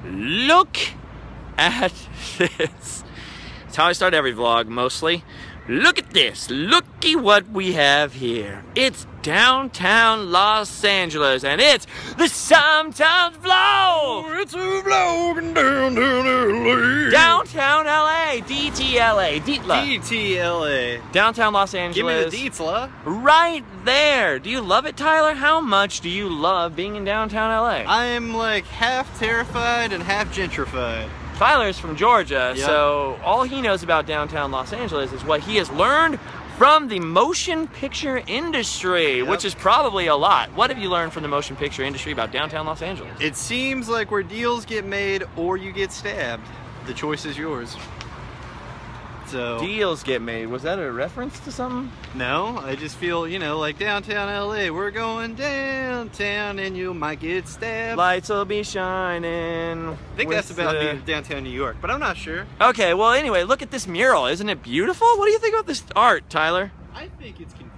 Look at this. That's how I start every vlog, mostly. Look at this. Looky what we have here. It's downtown Los Angeles, and it's the Sometimes Vlog. Oh, it's a vlog in downtown LA. Downtown LA. DTLA. DTLA. Downtown Los Angeles. Give me the deets, la. Right there. Do you love it, Tyler? How much do you love being in downtown LA? I am like half terrified and half gentrified. Tyler's from Georgia, Yep. so all he knows about downtown Los Angeles is what he has learned from the motion picture industry, Yep. which is probably a lot. What have you learned from the motion picture industry about downtown Los Angeles? It seems like where deals get made or you get stabbed. The choice is yours. So Deals get made. Was that a reference to something? no, I just feel, you know, like downtown LA, we're going downtown and you might get stabbed. Lights will be shining. I think that's about downtown New York, but I'm not sure. Okay, well anyway, look at this mural. Isn't it beautiful? What do you think about this art, Tyler? I think it's confusing.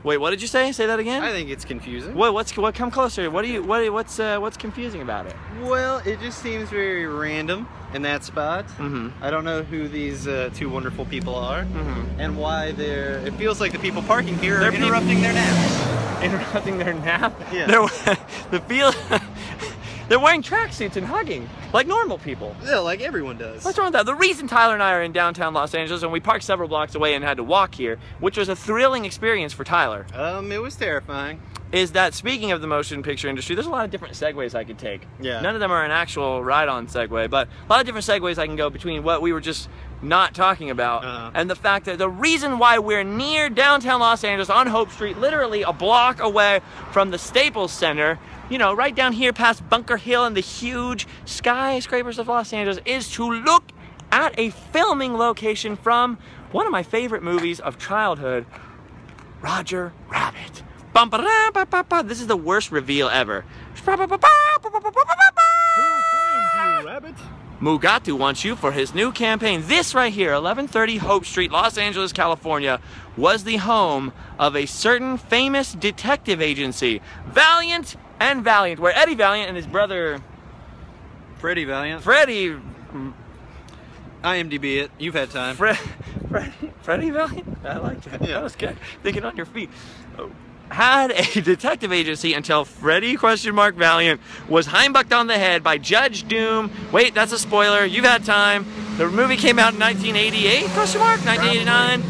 Wait, what did you say? Say that again? I think it's confusing. What come closer. What's confusing about it? Well, it just seems very random in that spot. Mhm. I don't know who these two wonderful people are Mhm. and why they're. It feels like the people parking here They're are interrupting their naps. Interrupting their nap. Yeah. They're wearing tracksuits and hugging like normal people. Yeah, like everyone does. What's wrong with that? The reason Tyler and I are in downtown Los Angeles, and we parked several blocks away and had to walk here, which was a thrilling experience for Tyler, It was terrifying. is that speaking of the motion picture industry, there's a lot of different segues I could take. Yeah. None of them are an actual ride-on segue, but a lot of different segues I can go between what we were just not talking about and the fact that the reason why we're near downtown Los Angeles on Hope Street, literally a block away from the Staples Center, you know, right down here past Bunker Hill and the huge skyscrapers of Los Angeles, is to look at a filming location from one of my favorite movies of childhood, Roger Rabbit. This is the worst reveal ever. Rabbit? Mugatu wants you for his new campaign. This right here, 1130 Hope Street, Los Angeles, California, was the home of a certain famous detective agency, Valiant and Valiant, where Eddie Valiant and his brother Freddie Valiant. Freddie IMDb it. You've had time. Freddie Valiant? I like that. Yeah. That was good. Thinking on your feet. Had a detective agency until Freddie Valiant was heimbucked on the head by Judge Doom. Wait, that's a spoiler. You've had time. The movie came out in 1988? 1989?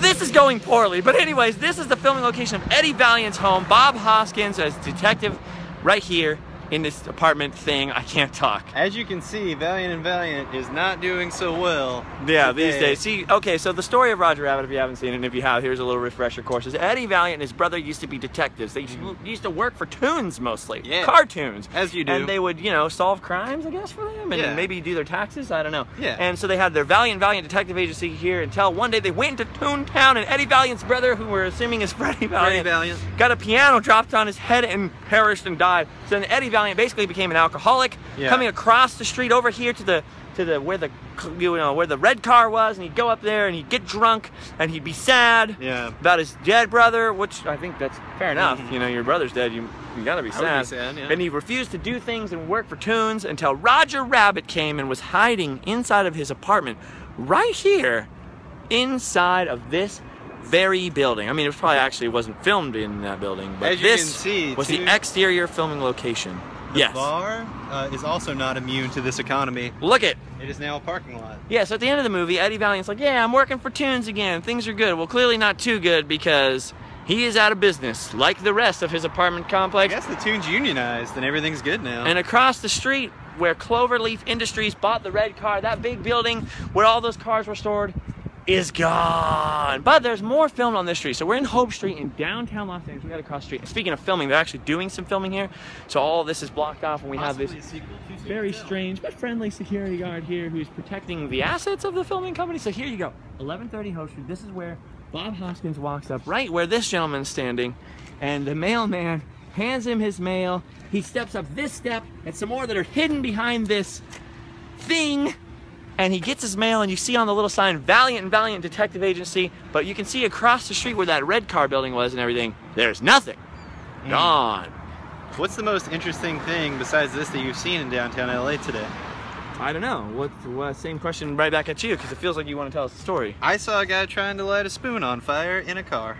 This is going poorly. But anyways, this is the filming location of Eddie Valiant's home. Bob Hoskins as detective right here in this apartment thing. I can't talk. As you can see, Valiant and Valiant is not doing so well. Yeah, today. these days. See, okay, so the story of Roger Rabbit, if you haven't seen it, and if you have, here's a little refresher course. Is Eddie Valiant and his brother used to be detectives. They used to work for Toons mostly. Yeah. Cartoons. As you do. And they would, you know, solve crimes, I guess, for them, and Yeah. maybe do their taxes, I don't know. Yeah. And so they had their Valiant detective agency here until one day they went into Toontown, and Eddie Valiant's brother, who we're assuming is Freddie Valiant, got a piano dropped on his head and perished and died. So then Eddie Valiant basically became an alcoholic, coming across the street over here to the where the red car was, and he'd go up there and he'd get drunk and he'd be sad about his dead brother, which I think that's fair enough. You know, your brother's dead, you gotta be sad. I would be sad, yeah. And he refused to do things and work for Toons until Roger Rabbit came and was hiding inside of his apartment right here inside of this very building. I mean, it probably actually wasn't filmed in that building, but As you can this see, was the exterior filming location. The bar is also not immune to this economy. Look it. It is now a parking lot. Yeah, so at the end of the movie, Eddie Valiant's like, yeah, I'm working for Toons again. Things are good. Well, clearly not too good because he is out of business, like the rest of his apartment complex. I guess the Toons unionized and everything's good now. And across the street, where Cloverleaf Industries bought the red car, that big building where all those cars were stored, is gone. But there's more filmed on this street. So we're in Hope Street in downtown Los Angeles. We got to cross the street. Speaking of filming, they're actually doing some filming here. So all this is blocked off, and we have this very strange but friendly security guard here who's protecting the assets of the filming company. So here you go, 1130 Hope Street. This is where Bob Hoskins walks up, right where this gentleman's standing, and the mailman hands him his mail. He steps up this step and some more that are hidden behind this thing. And he gets his mail, and you see on the little sign, Valiant and Valiant Detective Agency, but you can see across the street where that red car building was and everything, there's nothing. Gone. What's the most interesting thing besides this that you've seen in downtown LA today? I don't know. What same question right back at you, because it feels like you want to tell us a story. I saw a guy trying to light a spoon on fire in a car.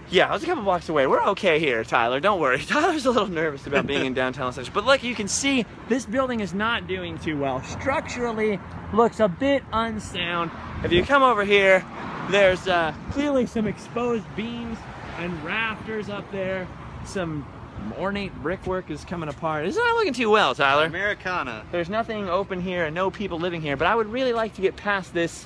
Yeah, I was a couple blocks away. We're okay here, Tyler. Don't worry. Tyler's a little nervous about being in downtown Los Angeles. But look, you can see this building is not doing too well. Structurally, looks a bit unsound. If you come over here, there's clearly some exposed beams and rafters up there. Some ornate brickwork is coming apart. It's not looking too well, Tyler. Americana. There's nothing open here and no people living here, but I would really like to get past this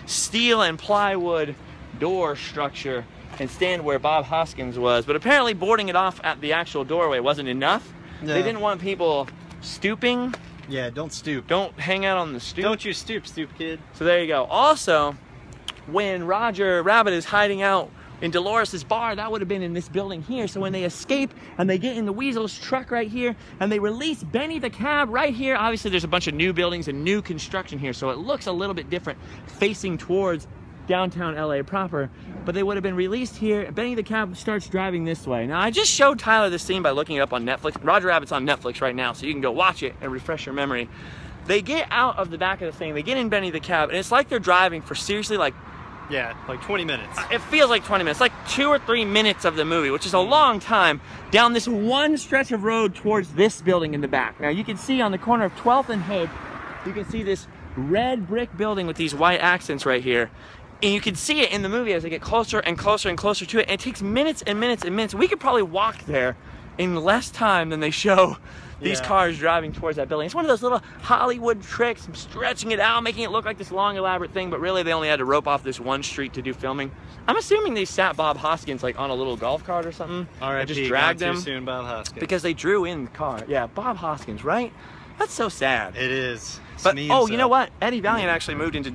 steel and plywood door structure and stand where Bob Hoskins was. But apparently boarding it off at the actual doorway wasn't enough. No. They didn't want people stooping. Yeah, don't stoop. Don't hang out on the stoop. Don't you stoop, kid. So there you go. Also, when Roger Rabbit is hiding out in Dolores' bar, that would have been in this building here. So when they escape and they get in the Weasel's truck right here and they release Benny the cab right here, obviously there's a bunch of new buildings and new construction here, so it looks a little bit different facing towards downtown LA proper, but they would have been released here. Benny the cab starts driving this way. Now, I just showed Tyler this scene by looking it up on Netflix. Roger Rabbit's on Netflix right now, so you can go watch it and refresh your memory. They get out of the back of the thing, they get in Benny the cab, and it's like they're driving for seriously like, yeah, like 20 minutes. It feels like 20 minutes, like 2 or 3 minutes of the movie, which is a long time, down this one stretch of road towards this building in the back. Now, you can see on the corner of 12th and Hope, you can see this red brick building with these white accents right here. And you can see it in the movie as they get closer and closer and closer to it. And it takes minutes and minutes and minutes. We could probably walk there in less time than they show these cars driving towards that building. It's one of those little Hollywood tricks, stretching it out, making it look like this long, elaborate thing, but really they only had to rope off this one street to do filming. I'm assuming they sat Bob Hoskins like on a little golf cart or something. All right, just dragged him. Too soon, Bob Hoskins. Because they drew in the car. Yeah, Bob Hoskins, right? That's so sad. It is. But, oh, you know what? Eddie Valiant actually moved into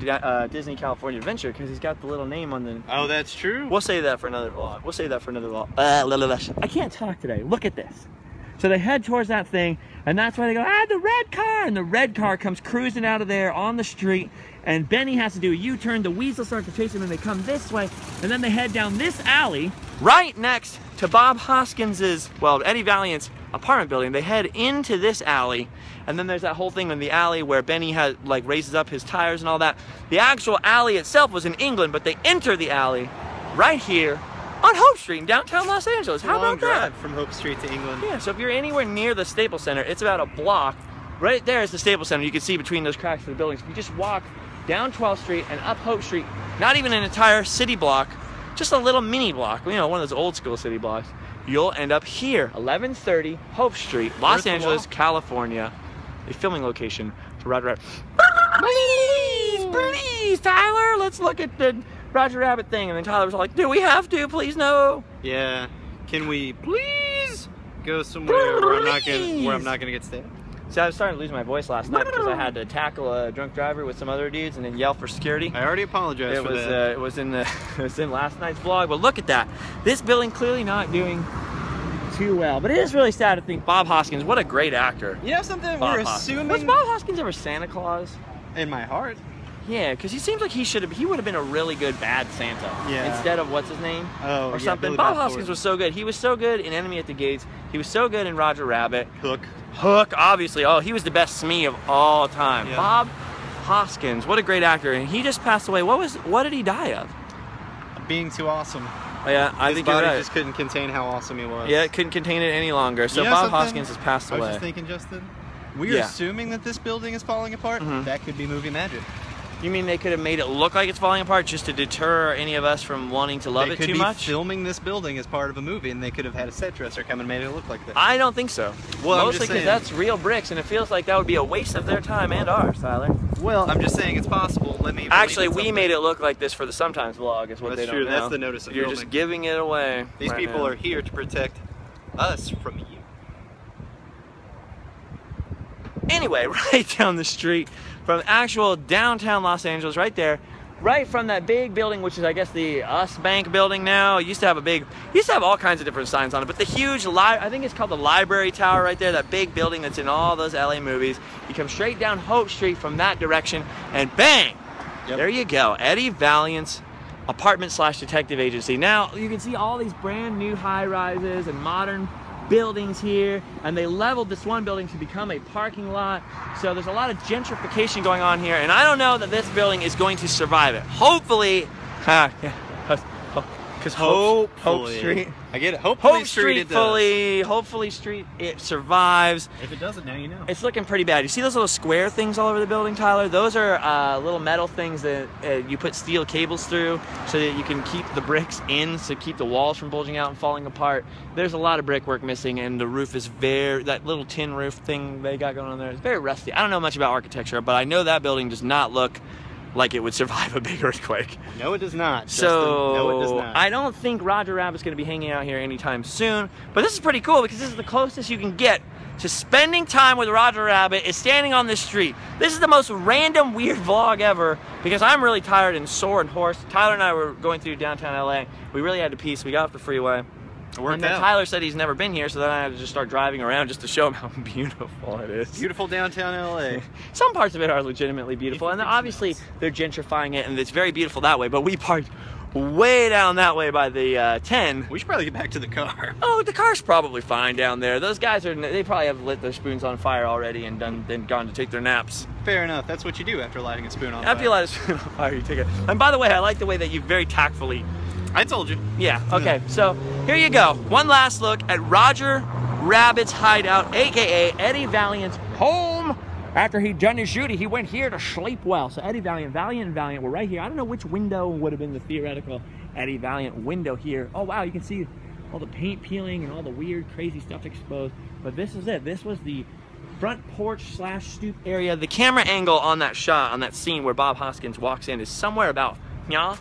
Disney California Adventure because he's got the little name on the... Oh, that's true? We'll save that for another vlog. We'll save that for another vlog. I can't talk today. Look at this. So they head towards that thing, and that's why they go, the red car! And the red car comes cruising out of there on the street, and Benny has to do a U-turn. The Weasel starts to chase him, and they come this way, and then they head down this alley right next to Bob Hoskins's, well, Eddie Valiant's apartment building. They head into this alley, and then there's that whole thing in the alley where Benny has like raises up his tires and all that. The actual alley itself was in England, but they enter the alley right here on Hope Street in downtown Los Angeles. How about that? Drive from Hope Street to England. Yeah, so if you're anywhere near the Staples Center, it's about a block. Right there is the Staples Center. You can see between those cracks of the buildings. If you just walk down 12th Street and up Hope Street, not even an entire city block, just a little mini block, you know, one of those old school city blocks, you'll end up here, 1130 Hope Street, Los Angeles, California. A filming location for Roger Rabbit. Please, Tyler, let's look at the Roger Rabbit thing. And then Tyler was like, do we have to? Please, no. Yeah. Can we please go somewhere where I'm not gonna get stabbed? See, I was starting to lose my voice last night because I had to tackle a drunk driver with some other dudes and then yell for security. I already apologized for that. It was in last night's vlog. But look at that. This building clearly not doing too well, but it is really sad to think Bob Hoskins, what a great actor. You know something? We're assuming. Was Bob Hoskins ever Santa Claus? In my heart. Yeah, because he seems like he would have been a really good bad Santa. Yeah. Instead of what's his name? Oh, or something. Bob Hoskins was so good. He was so good in Enemy at the Gates. He was so good in Roger Rabbit. Hook, obviously. Oh, he was the best Smee of all time. Yeah. Bob Hoskins, what a great actor. And he just passed away. What did he die of? Being too awesome. Oh, yeah, I think you're right. His body just couldn't contain how awesome he was. Yeah, it couldn't contain it any longer. So Bob Hoskins has passed away. I was just thinking, Justin, we're assuming that this building is falling apart. That could be movie magic. You mean they could have made it look like it's falling apart just to deter any of us from wanting to love it too much? They could be filming this building as part of a movie, and they could have had a set dresser come and made it look like that. I don't think so. Well, mostly because that's real bricks, and it feels like that would be a waste of their time and ours, Tyler. Well, I'm just saying it's possible. Let me. Actually, we made it look like this for the Sometimes vlog, is what they don't know. That's the notice of You're filming. Just giving it away. These people are here to protect us from you. Anyway, right down the street from actual downtown Los Angeles, right there, right from that big building, which is, I guess, the US Bank building now. It used to have all kinds of different signs on it, but the huge, I think it's called the Library Tower right there, that big building that's in all those LA movies. You come straight down Hope Street from that direction, and bang, there you go, Eddie Valiant's apartment/detective agency. Now, you can see all these brand new high-rises and modern buildings here, and they leveled this one building to become a parking lot. So there's a lot of gentrification going on here, and I don't know that this building is going to survive it. Hopefully, because Hope Street. I get it. Hopefully Hope Street hopefully Street, it survives. If it doesn't, now you know. It's looking pretty bad. You see those little square things all over the building, Tyler? Those are little metal things that you put steel cables through so that you can keep the bricks in, to keep the walls from bulging out and falling apart. There's a lot of brickwork missing, and the roof is that little tin roof thing they got going on there is very rusty. I don't know much about architecture, but I know that building does not look like it would survive a big earthquake. No, it does not. So, Justin. No, it does not. I don't think Roger Rabbit's going to be hanging out here anytime soon. But this is pretty cool because this is the closest you can get to spending time with Roger Rabbit is standing on this street. This is the most random, weird vlog ever because I'm really tired and sore and hoarse. Tyler and I were going through downtown LA. We really had to pee, so we got off the freeway. And then Tyler said he's never been here, so then I had to just start driving around just to show him how beautiful it is. Beautiful downtown LA. Some parts of it are legitimately beautiful, and obviously they're gentrifying it, and it's very beautiful that way, but we parked way down that way by the 10. We should probably get back to the car. Oh, the car's probably fine down there. Those guys they probably have lit their spoons on fire already and then gone to take their naps. Fair enough. That's what you do after lighting a spoon on fire. After you light a spoon on fire, you take it. And by the way, I like the way that you very tactfully... I told you. Yeah, okay, so here you go. One last look at Roger Rabbit's hideout, aka Eddie Valiant's home. After he'd done his duty, he went here to sleep well. So Eddie Valiant and Valiant were right here. I don't know which window would have been the theoretical Eddie Valiant window here. Oh wow, you can see all the paint peeling and all the weird, crazy stuff exposed. But this is it. This was the front porch / stoop area. The camera angle on that shot, on that scene where Bob Hoskins walks in, is somewhere about here.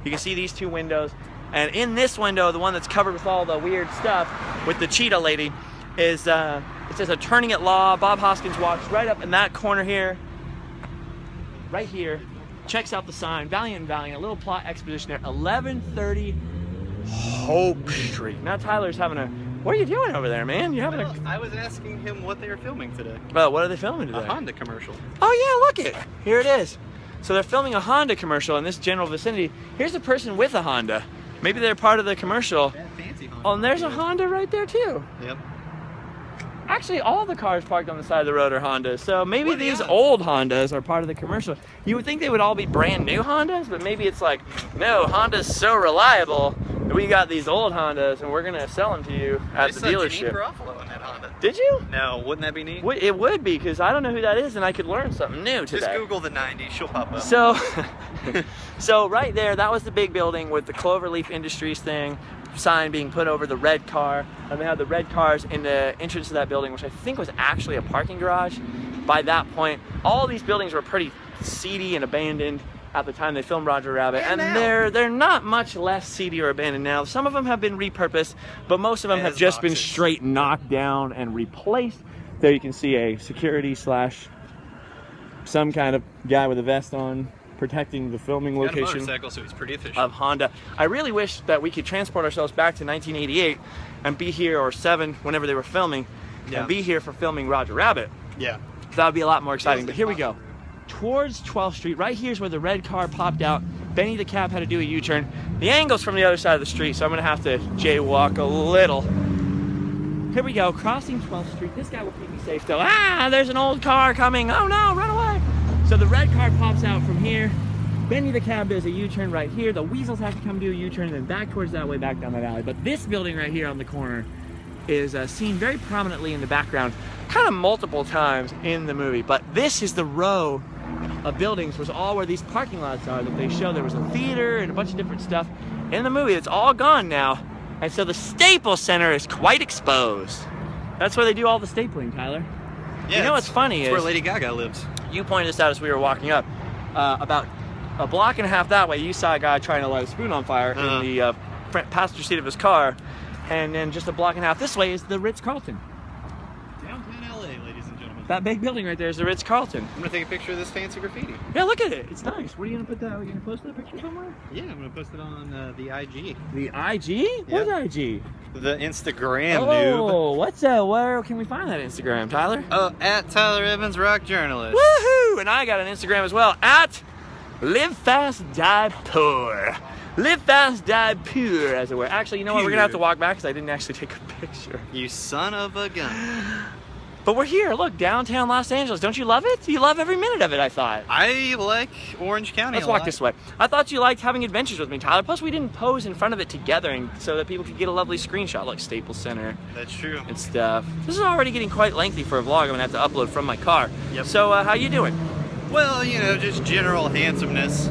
You can see these two windows, and in this window, the one that's covered with all the weird stuff with the cheetah lady, is it says attorney at law. Bob Hoskins walks right up in that corner here, right here, checks out the sign, Valiant, a little plot exposition there, 1130 Hope Street. Now Tyler's having a, what are you doing over there, man? You're having I was asking him what they were filming today. Well, what are they filming today? A Honda commercial. Oh yeah, look it, here it is. So they're filming a Honda commercial in this general vicinity. Here's a person with a Honda. Maybe they're part of the commercial. That fancy Honda. Oh, and there's a Honda right there too. Yep. Actually, all the cars parked on the side of the road are Hondas. So maybe these old Hondas are part of the commercial. You would think they would all be brand new Hondas, but maybe it's like, no, Honda's so reliable. We got these old Hondas and we're gonna sell them to you at the dealership. In that Honda. Did you? No, wouldn't that be neat? It would be, because I don't know who that is and I could learn something new today. Just Google the 90s, she'll pop up. So, so right there, that was the big building with the Cloverleaf Industries thing, sign being put over the red car, and they had the red cars in the entrance to that building, which I think was actually a parking garage. By that point, all these buildings were pretty seedy and abandoned at the time they filmed Roger Rabbit, and they're not much less seedy or abandoned now. Some of them have been repurposed, but most of them have just been straight knocked down and replaced. There you can see a security / some kind of guy with a vest on protecting the filming location. Got a motorcycle, so he's pretty efficient. Of Honda. I really wish that we could transport ourselves back to 1988 and be here, or 7, whenever they were filming, and be here for filming Roger Rabbit. Yeah. That would be a lot more exciting, but here we go. Towards 12th Street, right here's where the red car popped out. Benny the cab had to do a U-turn. The angle's from the other side of the street, so I'm gonna have to jaywalk a little. Here we go, crossing 12th Street. This guy will keep me safe though. Ah, there's an old car coming. Oh no, run away. So the red car pops out from here. Benny the cab does a U-turn right here. The weasels have to come do a U-turn and then back towards that way, back down that alley. But this building right here on the corner is seen very prominently in the background, kind of multiple times in the movie. But this is the row of buildings, was all where these parking lots are that they show. There was a theater and a bunch of different stuff in the movie. It's all gone now. And so the Staples Center is quite exposed. That's where they do all the stapling, Tyler. Yeah, you know what's funny is where Lady Gaga lives. You pointed this out as we were walking up. About a block and a half that way, you saw a guy trying to light a spoon on fire in the passenger seat of his car. And then just a block and a half this way is the Ritz-Carlton. Downtown LA, ladies and gentlemen. That big building right there is the Ritz-Carlton. I'm gonna take a picture of this fancy graffiti. Yeah, look at it. It's nice. Where are you gonna put that? Are you gonna post that picture somewhere? Yeah, I'm gonna post it on the IG. The IG? What's IG? The Instagram, noob. Oh, what's that? Where can we find that Instagram, Tyler? Oh, at Tyler Evans, rock journalist. Woohoo! And I got an Instagram as well, at Live Fast Die Poor. Live fast, die pure, as it were. Actually, you know what? We're gonna have to walk back because I didn't actually take a picture. You son of a gun. But we're here. Look, downtown Los Angeles. Don't you love it? You love every minute of it, I thought. I like Orange County. Let's walk this way. I thought you liked having adventures with me, Tyler. Plus, we didn't pose in front of it together and so that people could get a lovely screenshot, like Staples Center. That's true. And stuff. This is already getting quite lengthy for a vlog. I'm gonna have to upload from my car. Yep. So, how you doing? Well, you know, just general handsomeness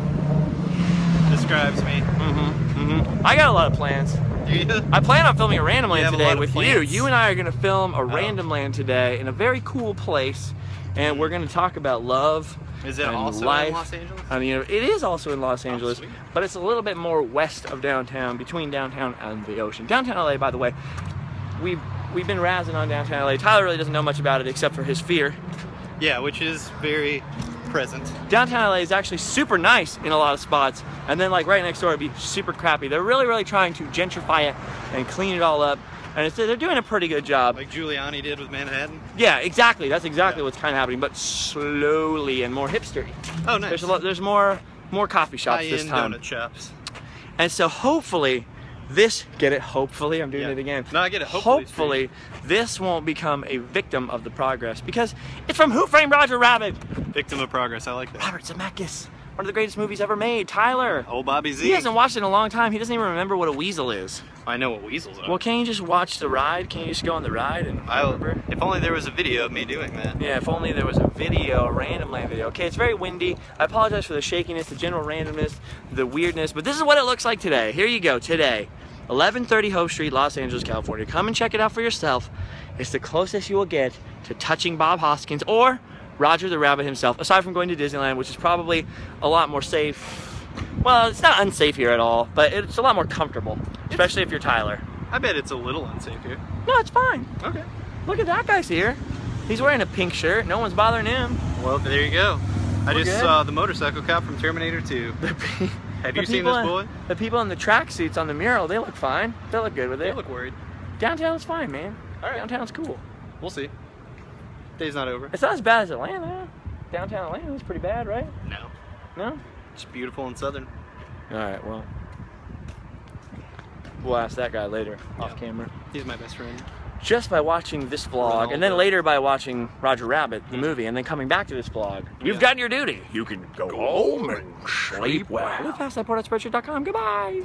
describes me. I got a lot of plans. Do you? I plan on filming a Random Land have a today lot of with you. plans? You and I are gonna film a Random Land today in a very cool place, and we're gonna talk about love. Is it and also life. in Los Angeles? I mean, it is also in Los Angeles, sweet. but it's a little bit more west of downtown, between downtown and the ocean. Downtown LA, by the way, we've been razzing on downtown LA. Tyler really doesn't know much about it except for his fear. Yeah, which is very present. Downtown LA is actually super nice in a lot of spots, and then like right next door it'd be super crappy. They're really trying to gentrify it and clean it all up, and they're doing a pretty good job. Like Giuliani did with Manhattan? Yeah, exactly. That's exactly what's kind of happening, but slowly and more hipstery. Oh, nice. There's more coffee shops this High-end time. donut shops. And so hopefully hopefully, I'm doing it again. No, I get it. Hopefully this won't become a victim of the progress, because it's from Who Framed Roger Rabbit. Victim of progress, I like that. Robert Zemeckis, one of the greatest movies ever made. Tyler. Old Bobby Z. He hasn't watched it in a long time. He doesn't even remember what a weasel is. I know what weasels are. Well, can you just watch the ride? Can you just go on the ride and remember? If only there was a video of me doing that. Yeah, if only there was a video, a Random Land video. Okay, it's very windy. I apologize for the shakiness, the general randomness, the weirdness, but this is what it looks like today. Here you go, today. 1130 Hope Street, Los Angeles, California. Come and check it out for yourself. It's the closest you will get to touching Bob Hoskins or Roger the Rabbit himself, aside from going to Disneyland, which is probably a lot more safe. Well, it's not unsafe here at all, but it's a lot more comfortable, especially if you're Tyler. I bet it's a little unsafe here. No, it's fine. Okay. Look at that guy's here. He's wearing a pink shirt. No one's bothering him. Well, there you go. I We're just good. saw the motorcycle cop from Terminator 2. Have you seen this boy? The people in the tracksuits on the mural, they look fine. They look good with it. They look worried. Downtown's fine, man. All right. Downtown's cool. We'll see. Day's not over. It's not as bad as Atlanta. Downtown Atlanta was pretty bad, right? No. No? It's beautiful and southern. All right, well, we'll ask that guy later, off camera. He's my best friend. Just by watching this vlog, and then later by watching Roger Rabbit, the movie, and then coming back to this vlog, you've done your duty. You can go home and sleep well. Live fast, Spreadshirt.com. Goodbye.